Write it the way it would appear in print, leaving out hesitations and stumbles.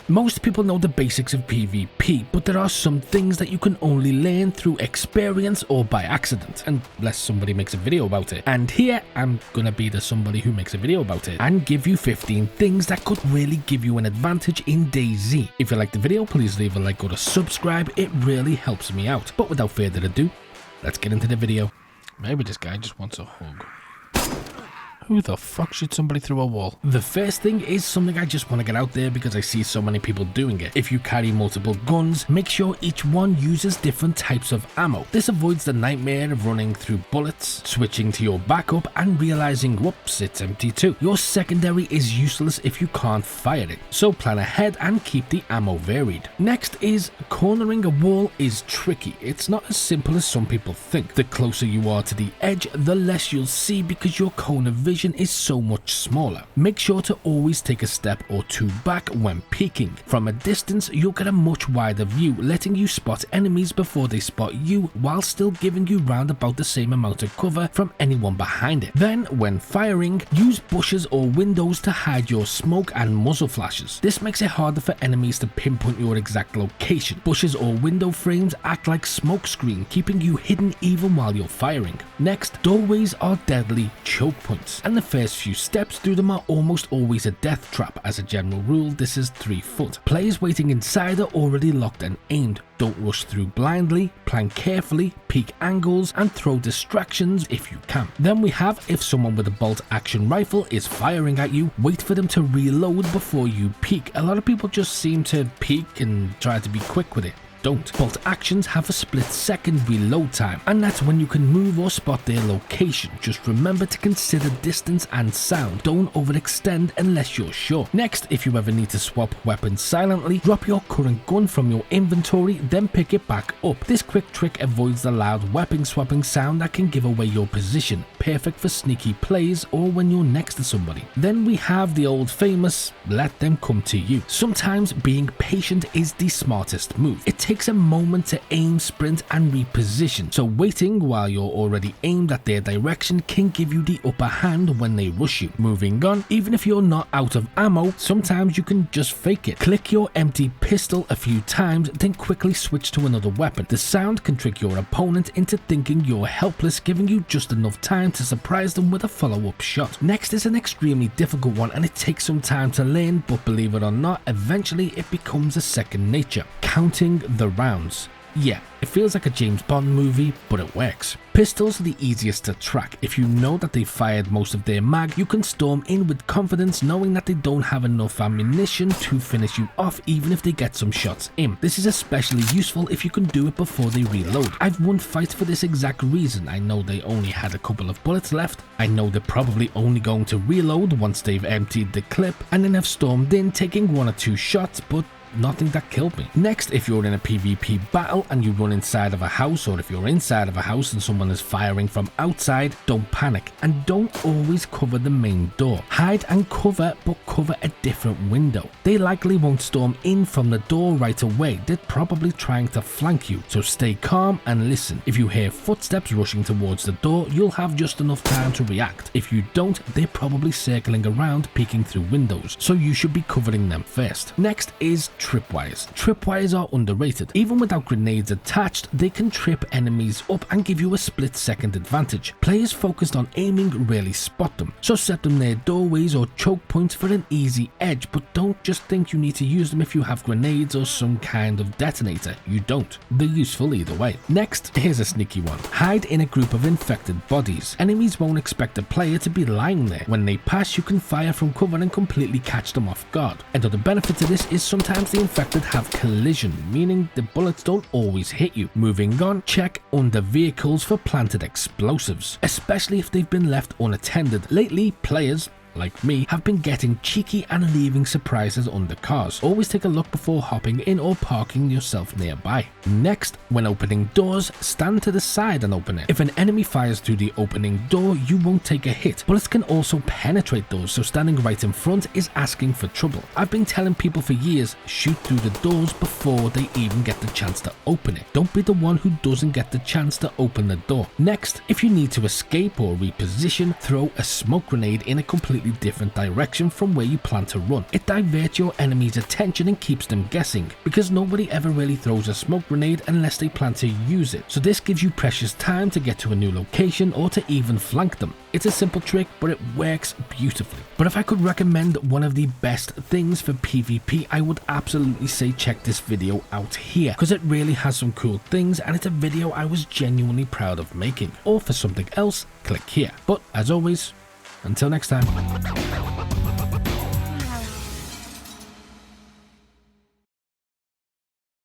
Most people know the basics of PvP, but there are some things that you can only learn through experience or by accident, unless somebody makes a video about it. And here, I'm gonna be the somebody who makes a video about it, and give you 15 things that could really give you an advantage in DayZ. If you like the video, please leave a like or a subscribe, it really helps me out. But without further ado, let's get into the video. Maybe this guy just wants a hug. Who the fuck shoots somebody through a wall? The first thing is something I just want to get out there because I see so many people doing it. If you carry multiple guns, make sure each one uses different types of ammo. This avoids the nightmare of running through bullets, switching to your backup and realizing, whoops, it's empty too. Your secondary is useless if you can't fire it, so plan ahead and keep the ammo varied. Next is cornering a wall is tricky. It's not as simple as some people think. The closer you are to the edge, the less you'll see because your cone of vision is so much smaller. Make sure to always take a step or two back when peeking. From a distance, you'll get a much wider view, letting you spot enemies before they spot you, while still giving you round about the same amount of cover from anyone behind it. Then, when firing, use bushes or windows to hide your smoke and muzzle flashes. This makes it harder for enemies to pinpoint your exact location. Bushes or window frames act like smoke screen, keeping you hidden even while you're firing. Next, doorways are deadly choke points, and the first few steps through them are almost always a death trap. As a general rule, this is 3 foot. Players waiting inside are already locked and aimed. Don't rush through blindly, plan carefully, peek angles, and throw distractions if you can. Then we have, if someone with a bolt action rifle is firing at you, wait for them to reload before you peek. A lot of people just seem to peek and try to be quick with it. Don't. Bolt actions have a split-second reload time, and that's when you can move or spot their location. Just remember to consider distance and sound. Don't overextend unless you're sure. Next, if you ever need to swap weapons silently, drop your current gun from your inventory, then pick it back up. This quick trick avoids the loud weapon swapping sound that can give away your position. Perfect for sneaky plays or when you're next to somebody. Then we have the old famous, let them come to you. Sometimes being patient is the smartest move. It takes a moment to aim, sprint and reposition, so waiting while you're already aimed at their direction can give you the upper hand when they rush you. Moving on, even if you're not out of ammo, sometimes you can just fake it. Click your empty pistol a few times, then quickly switch to another weapon. The sound can trick your opponent into thinking you're helpless, giving you just enough time to surprise them with a follow-up shot. Next is an extremely difficult one and it takes some time to learn, but believe it or not, eventually it becomes a second nature. Counting the rounds. Yeah, it feels like a James Bond movie, but it works. Pistols are the easiest to track. If you know that they fired most of their mag, you can storm in with confidence knowing that they don't have enough ammunition to finish you off even if they get some shots in. This is especially useful if you can do it before they reload. I've won fights for this exact reason. I know they only had a couple of bullets left. I know they're probably only going to reload once they've emptied the clip, and then have stormed in taking 1 or 2 shots, but nothing that killed me. Next, if you're in a PvP battle and you run inside of a house, or if you're inside of a house and someone is firing from outside, don't panic and don't always cover the main door. Hide and cover, but cover a different window. They likely won't storm in from the door right away. They're probably trying to flank you, so stay calm and listen. If you hear footsteps rushing towards the door, you'll have just enough time to react. If you don't, they're probably circling around, peeking through windows, so you should be covering them first. Next is tripwires. Tripwires are underrated. Even without grenades attached, they can trip enemies up and give you a split-second advantage. Players focused on aiming rarely spot them, so set them near doorways or choke points for an easy edge, but don't just think you need to use them if you have grenades or some kind of detonator. You don't. They're useful either way. Next, here's a sneaky one. Hide in a group of infected bodies. Enemies won't expect a player to be lying there. When they pass, you can fire from cover and completely catch them off guard. Another benefit to this is sometimes the infected have collision, meaning the bullets don't always hit you. Moving on, check under vehicles for planted explosives, especially if they've been left unattended. Lately, players like me, have been getting cheeky and leaving surprises under cars. Always take a look before hopping in or parking yourself nearby. Next, when opening doors, stand to the side and open it. If an enemy fires through the opening door, you won't take a hit. Bullets can also penetrate those, so standing right in front is asking for trouble. I've been telling people for years, shoot through the doors before they even get the chance to open it. Don't be the one who doesn't get the chance to open the door. Next, if you need to escape or reposition, throw a smoke grenade in a completely completely different direction from where you plan to run. It diverts your enemy's attention and keeps them guessing, because nobody ever really throws a smoke grenade unless they plan to use it. So this gives you precious time to get to a new location or to even flank them. It's a simple trick, but it works beautifully. But if I could recommend one of the best things for PvP, I would absolutely say check this video out here, because it really has some cool things and it's a video I was genuinely proud of making. Or for something else, click here. But as always, until next time.